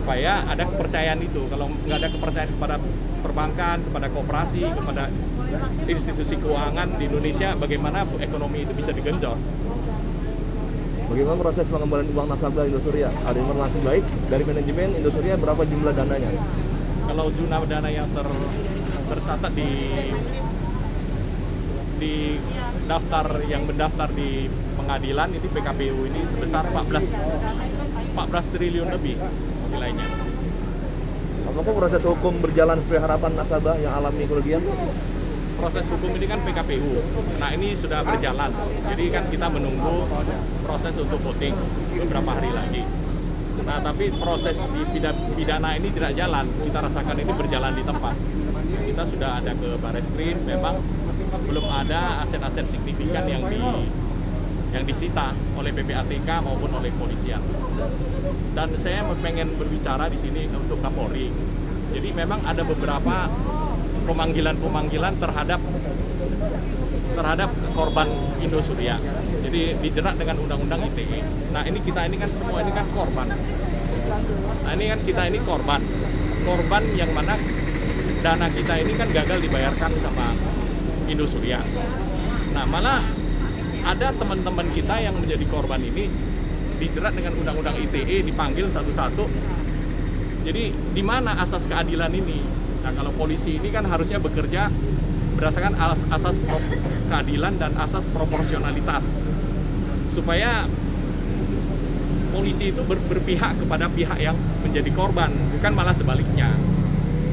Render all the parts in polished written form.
supaya ada kepercayaan itu. Kalau nggak ada kepercayaan kepada perbankan, kepada koperasi, kepada institusi keuangan di Indonesia, bagaimana ekonomi itu bisa digenjot? Bagaimana proses pengembalian uang nasabah Indosuria? Ada informasi baik dari manajemen Indosuria berapa jumlah dananya? Kalau jumlah dana yang tercatat di daftar yang mendaftar di pengadilan ini PKPU ini sebesar 14 triliun lebih nilainya. Apakah proses hukum berjalan sesuai harapan nasabah yang alami kerugian? Proses hukum ini kan PKPU, nah ini sudah berjalan, jadi kan kita menunggu proses untuk voting beberapa hari lagi. Nah tapi proses di pidana ini tidak jalan, kita rasakan ini berjalan di tempat. Kita sudah ada ke Barreskrim, memang belum ada aset-aset signifikan yang disita oleh PPATK maupun oleh polisian. Dan saya pengen berbicara di sini untuk Kapolri. Jadi memang ada beberapa pemanggilan terhadap korban Indosuria. Jadi dijerat dengan undang-undang ITE. Nah ini kita ini kan semua ini kan korban. Nah ini kan kita ini korban yang mana dana kita ini kan gagal dibayarkan sama Indosuria. Nah malah ada teman-teman kita yang menjadi korban ini dijerat dengan undang-undang ITE, dipanggil satu-satu. Jadi di mana asas keadilan ini? Nah kalau polisi ini kan harusnya bekerja berdasarkan asas keadilan dan asas proporsionalitas, supaya polisi itu berpihak kepada pihak yang menjadi korban, bukan malah sebaliknya.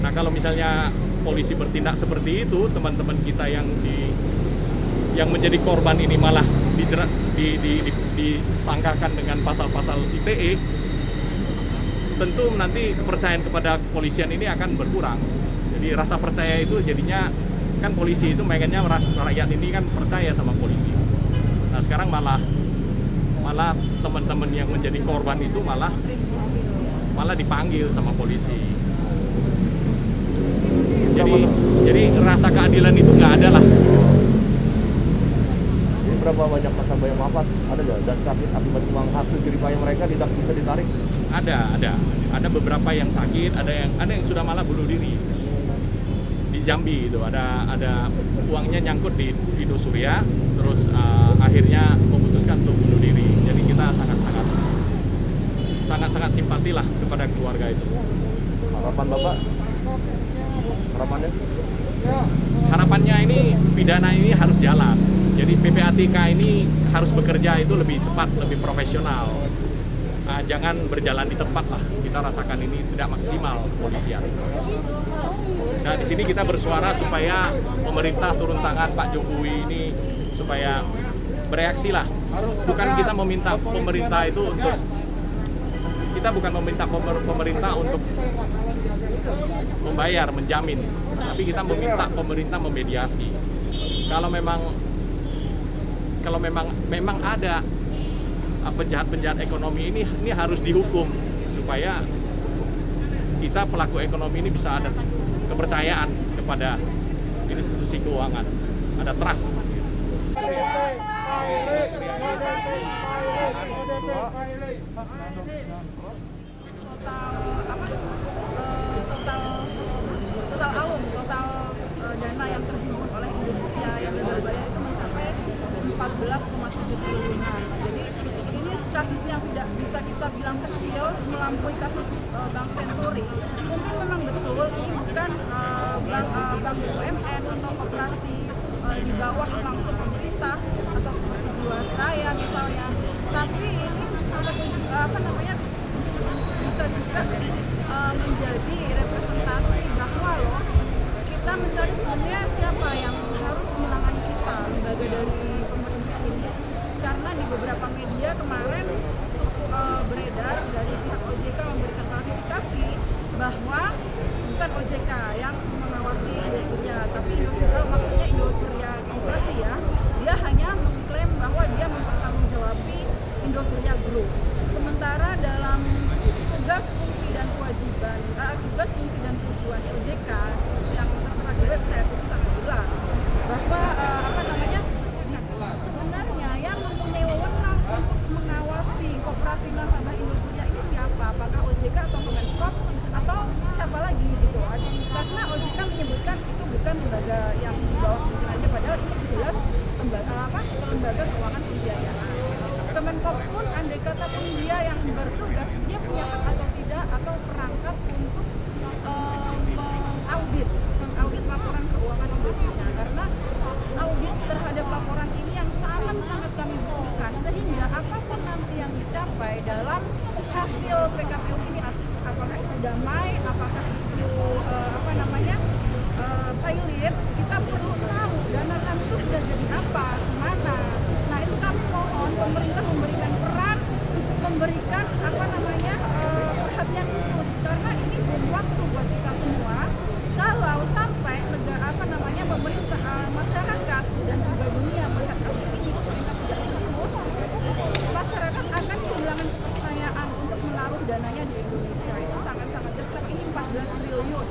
Nah kalau misalnya polisi bertindak seperti itu, teman-teman kita yang menjadi korban ini malah disangkakan dengan pasal-pasal ITE, tentu nanti kepercayaan kepada kepolisian ini akan berkurang. Jadi rasa percaya itu jadinya kan polisi itu pengennya rakyat ini kan percaya sama polisi. Nah sekarang malah teman-teman yang menjadi korban itu malah dipanggil sama polisi. Jadi rasa keadilan itu nggak ada lah. Ini berapa banyak nasabah yang wafat? Ada nggak? Dan akibat uang hasil jeripaya mereka tidak bisa ditarik? Ada beberapa yang sakit, ada yang sudah malah bunuh diri di Jambi itu. Ada uangnya nyangkut di Indosuria, terus akhirnya memutuskan untuk bunuh diri. Jadi kita sangat simpati lah kepada keluarga itu. Harapan Bapak? Harapannya? Harapannya ini pidana ini harus jalan. Jadi PPATK ini harus bekerja itu lebih cepat, lebih profesional. Jangan berjalan di tempat lah. Kita rasakan ini tidak maksimal kepolisian. Nah di sini kita bersuara supaya pemerintah turun tangan, Pak Jokowi ini supaya bereaksi lah. Bukan kita meminta pemerintah itu untuk pemerintah untuk membayar, menjamin, tapi kita meminta pemerintah memediasi. Kalau memang ada penjahat ekonomi ini harus dihukum supaya kita pelaku ekonomi ini bisa ada kepercayaan kepada institusi keuangan, ada trust. Total dana yang terhimpun oleh Indosuria yang gagal bayar itu mencapai 14,7 triliunan. Jadi ini kasus yang tidak bisa kita bilang kecil, melampaui kasus Bank Senturi. Mungkin memang betul ini bukan bank BUMN atau koperasi di bawah langsung pemerintah atau seperti Jiwasraya misalnya, tapi ini bisa juga menjadi representasi bahwa kita mencari sebenarnya siapa yang harus menangani kita, lembaga dari pemerintah ini, karena di beberapa media kemarin beredar dari pihak OJK memberikan klarifikasi bahwa bukan OJK yang mengawasi Indosuria, tapi maksudnya Indosuria Koperasi ya, dia hanya mengklaim bahwa dia mempertanggungjawabkan Indosuria Group. Sementara dalam tugas, fungsi dan tujuan OJK yang tertera di website itu sangat jelas 13 lembaga keuangan pembiayaan. Kemenkop pun andai kata pun dia yang bertugas, dia punya hak atau tidak atau perangkat untuk mengaudit laporan keuangan industri-nya, karena audit terhadap laporan ini yang sangat kami butuhkan, sehingga apapun nanti yang dicapai dalam hasil PKPU ini, apakah itu damai, apakah itu pilot, kita perlu tahu dana kami itu sudah jadi apa, kemana. Nah itu kami mohon pemerintah memberikan peran, memberikan perhatian khusus, karena ini bom waktu buat kita semua. Kalau sampai pemerintah, masyarakat dan juga dunia melihat kasus ini, pemerintah tidak serius, masyarakat akan kehilangan kepercayaan untuk menaruh dananya di Indonesia. Itu sangat-sangat jelas. Ini 14 triliun.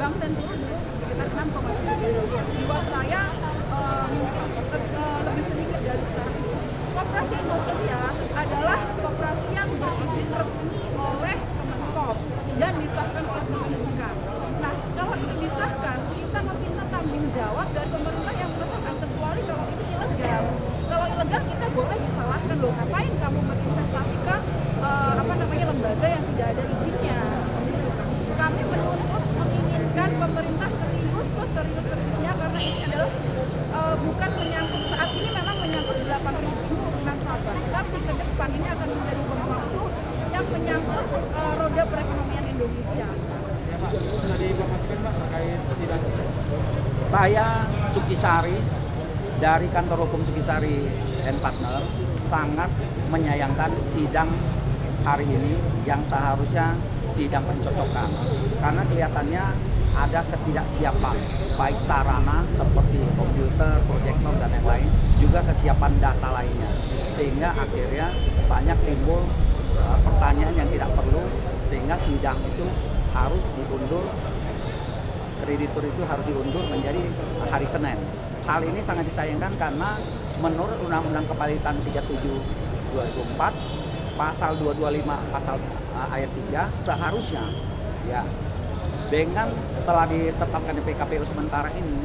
Bank Senturi dulu sekitar 6,7 triliun. Jiwasraya mungkin lebih sedikit dari sekarang itu. Koperasi Indosuria adalah koperasi yang berizin resmi oleh Kemenkop dan disahkan oleh Kemenkumham. Nah, kalau itu disahkan, kita meminta tanggung jawab dari pemerintah yang meresahkan, kecuali kalau itu ilegal. Kalau ilegal kita boleh disalahkan, loh ngapain kamu berinvestasi ke lembaga yang tidak ada izinnya, seperti itu. Kami menuntut, menginginkan pemerintah serius-seriusnya, karena ini adalah bukan menyangkut, saat ini memang menyangkut 8.000 nasabah, tapi ke depan ini akan menjadi bom waktu yang menyangkut roda perekonomian Indonesia. Bisa diinformasikan Pak terkait sidang? Saya Sukisari dari kantor hukum Sukisari and Partner sangat menyayangkan sidang hari ini yang seharusnya sidang pencocokan, karena kelihatannya ada ketidaksiapan baik sarana seperti komputer, proyektor dan yang lain, juga kesiapan data lainnya, sehingga akhirnya banyak timbul pertanyaan yang tidak perlu, sehingga sidang itu harus diundur, kreditur itu harus diundur menjadi hari Senin. Hal ini sangat disayangkan karena menurut Undang-Undang Kepalitan 37/2004 pasal 225 pasal ayat 3 seharusnya ya dengan telah ditetapkan di PKPU sementara ini,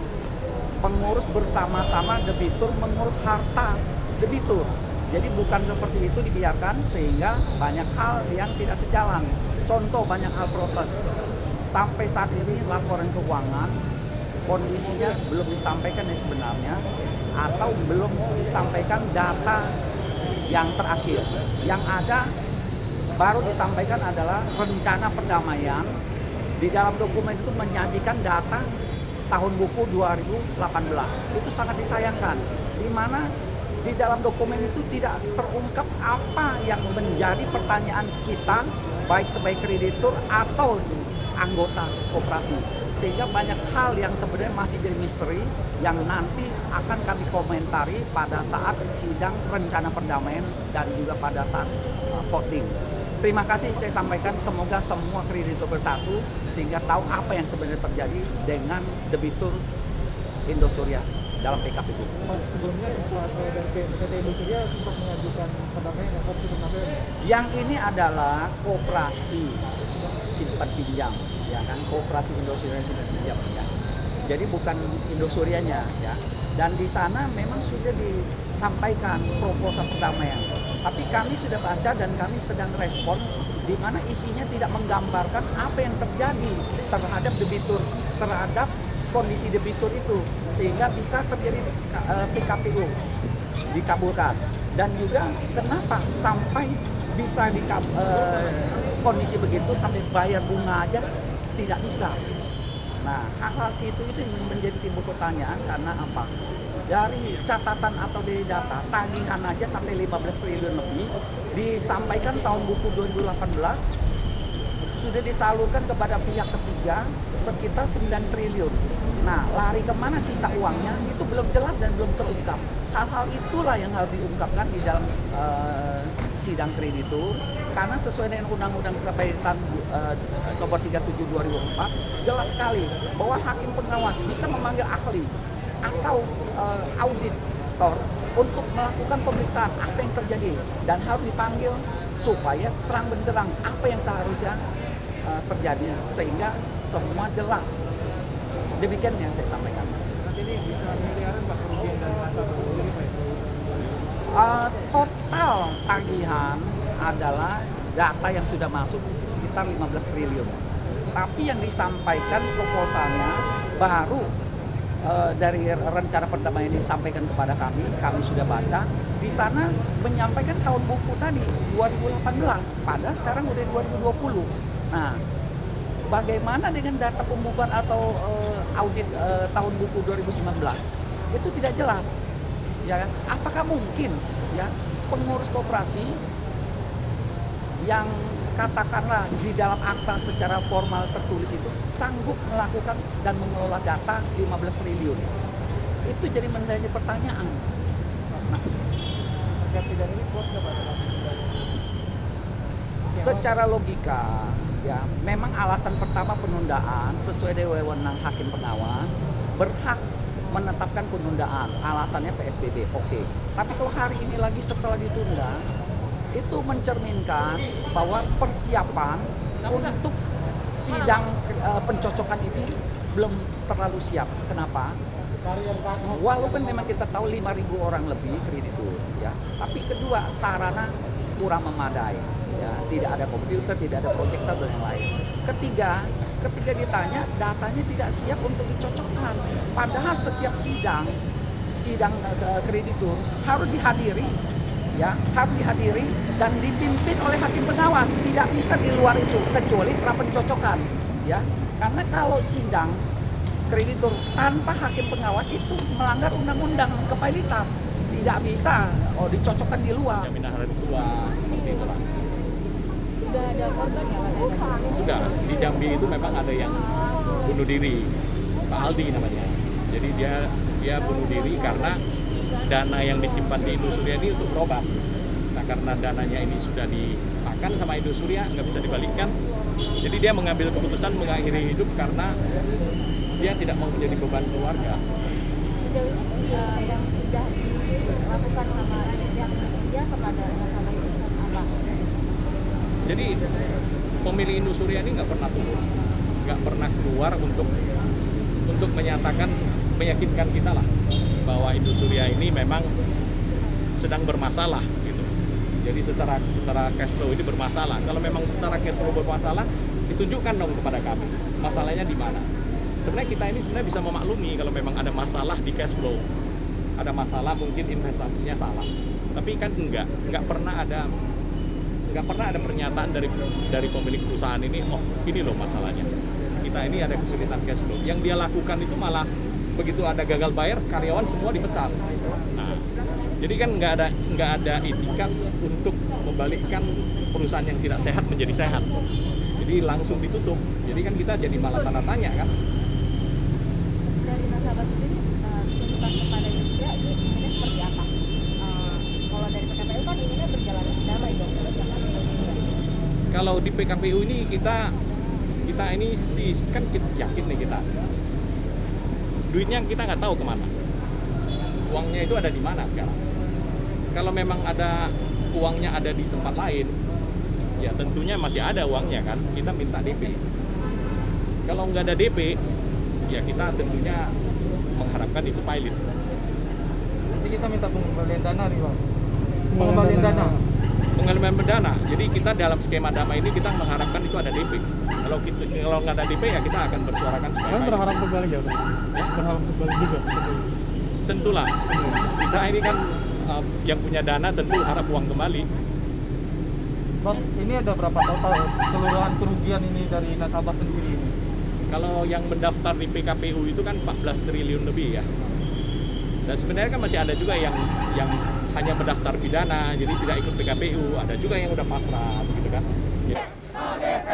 pengurus bersama-sama debitur mengurus harta debitur. Jadi bukan seperti itu dibiarkan, sehingga banyak hal yang tidak sejalan. Contoh, banyak hal protes. Sampai saat ini laporan keuangan kondisinya belum disampaikan sebenarnya, atau belum disampaikan data yang terakhir. Yang ada baru disampaikan adalah rencana perdamaian. Di dalam dokumen itu menyajikan data tahun buku 2018. Itu sangat disayangkan, di mana di dalam dokumen itu tidak terungkap apa yang menjadi pertanyaan kita, baik sebagai kreditur atau anggota koperasi. Sehingga banyak hal yang sebenarnya masih jadi misteri yang nanti akan kami komentari pada saat sidang rencana perdamaian dan juga pada saat voting. Terima kasih saya sampaikan, semoga semua kreditur bersatu sehingga tahu apa yang sebenarnya terjadi dengan debitur Indosuria dalam PKPU. Sebelumnya PT Indosuria sempat mengajukan perdamaian yang opsi perdamaian. Yang ini adalah koperasi simpan pinjam, ya kan, koperasi Indosuria simpan pinjam, ya. Jadi bukan Indosurianya, ya. Dan di sana memang sudah disampaikan proposal perdamaian. Tapi kami sudah baca dan kami sedang respon, di mana isinya tidak menggambarkan apa yang terjadi terhadap debitur, terhadap kondisi debitur itu, sehingga bisa terjadi PKPU dikabulkan. Dan juga kenapa sampai bisa kondisi begitu sampai bayar bunga aja tidak bisa. Nah, hal-hal itu menjadi timbul pertanyaan karena apa? Dari catatan atau dari data, tagihan aja sampai 15 triliun lebih disampaikan tahun buku 2018 sudah disalurkan kepada pihak ketiga sekitar 9 triliun. Nah, lari kemana sisa uangnya itu belum jelas dan belum terungkap. Hal-hal itulah yang harus diungkapkan di dalam sidang kreditur, karena sesuai dengan Undang-Undang Kepalitan nomor 37/2004 jelas sekali bahwa hakim pengawas bisa memanggil ahli atau auditor untuk melakukan pemeriksaan apa yang terjadi, dan harus dipanggil supaya terang benderang apa yang seharusnya terjadi sehingga semua jelas. Demikian yang saya sampaikan. Nanti ini bisa miliaran Pak kerugian dari tagihan adalah data yang sudah masuk sekitar 15 triliun. Tapi yang disampaikan proposalnya baru dari rencana perdamaian ini disampaikan kepada kami sudah baca. Di sana menyampaikan tahun buku tadi 2018, padahal sekarang udah 2020. Nah, bagaimana dengan data pembukuan atau audit tahun buku 2019? Itu tidak jelas. Ya kan? Apakah mungkin ya pengurus koperasi yang katakanlah di dalam akta secara formal tertulis itu sanggup melakukan dan mengelola data 15 triliun? Itu jadi menjadi pertanyaan. Nah, sidang ini puas nggak Pak? secara logika ya memang alasan pertama penundaan sesuai dengan wewenang hakim pengawas berhak menetapkan penundaan, alasannya PSBB, oke. Tapi kalau hari ini lagi setelah ditunda, itu mencerminkan bahwa persiapan untuk sidang pencocokan ini belum terlalu siap. Kenapa? Walaupun memang kita tahu 5.000 orang lebih kreditur, ya, tapi kedua sarana kurang memadai, ya, tidak ada komputer, tidak ada proyektor dan yang lain. Ketiga, ketika ditanya datanya tidak siap untuk dicocokkan. Padahal setiap sidang kreditur harus dihadiri, ya, harus dihadiri dan dipimpin oleh hakim pengawas. Tidak bisa di luar itu kecuali pra pencocokan, ya. Karena kalau sidang kreditur tanpa hakim pengawas itu melanggar undang-undang kepailitan. Tidak bisa dicocokkan di luar. Jaminan hari tua seperti itu lah. Sudah ada korban ya Pak? Sudah, di Jambi itu memang ada yang bunuh diri, Pak Aldi namanya. Jadi dia bunuh diri karena dana yang disimpan di Indosuria ini untuk berobat. Nah, karena dananya ini sudah dimakan sama Indosuria, nggak bisa dibalikkan. Jadi dia mengambil keputusan mengakhiri hidup karena dia tidak mau menjadi beban keluarga. Sejauh ini yang sudah dilakukan sama pihak Indosuria kepada nasabah itu apa? Jadi pemilik Indosuria ini nggak pernah turun, nggak pernah keluar untuk meyakinkan kita lah bahwa Indosuria ini memang sedang bermasalah gitu. Jadi secara cash flow ini bermasalah. Kalau memang secara cash flow bermasalah, ditunjukkan dong kepada kami masalahnya di mana. Sebenarnya kita ini sebenarnya bisa memaklumi kalau memang ada masalah di cash flow, ada masalah mungkin investasinya salah. Tapi kan nggak pernah ada pernyataan dari pemilik perusahaan ini, oh ini loh masalahnya. Kita ini ada kesulitan cash flow. Yang dia lakukan itu malah begitu ada gagal bayar, karyawan semua dipecat. Nah, jadi kan nggak ada itikat untuk membalikkan perusahaan yang tidak sehat menjadi sehat. Jadi langsung ditutup. Jadi kan kita jadi malah tanda tanya kan. Dari nasabah sendiri tuntutan kepada Indosuria ini inginnya seperti apa? Kalau dari PKPU kan inginnya berjalan damai dong. Kalau di PKPU ini kita ini sih kan yakin nih kita. Duitnya kita nggak tahu kemana. Uangnya itu ada di mana sekarang. Kalau memang ada uangnya ada di tempat lain, ya tentunya masih ada uangnya kan. Kita minta DP. Kalau nggak ada DP, ya kita tentunya mengharapkan itu pilot. Nanti kita minta pengembalian dana nih Pak. Pengembalian dana. Pengembalian dana. Jadi kita dalam skema damai ini kita mengharapkan itu ada DP. Kalau nggak ada DP ya kita akan bersuarakan supaya Kan pilot. berharap kembali ya? Berharap kembali juga. Tentulah. Kita ini kan yang punya dana tentu harap uang kembali. Bang, ini ada berapa total keseluruhan kerugian ini dari nasabah sendiri? Kalau yang mendaftar di PKPU itu kan 14 triliun lebih ya. Dan sebenarnya kan masih ada juga yang hanya mendaftar pidana, jadi tidak ikut PKPU. Ada juga yang udah pasrah, gitu kan. Ya. Non DP!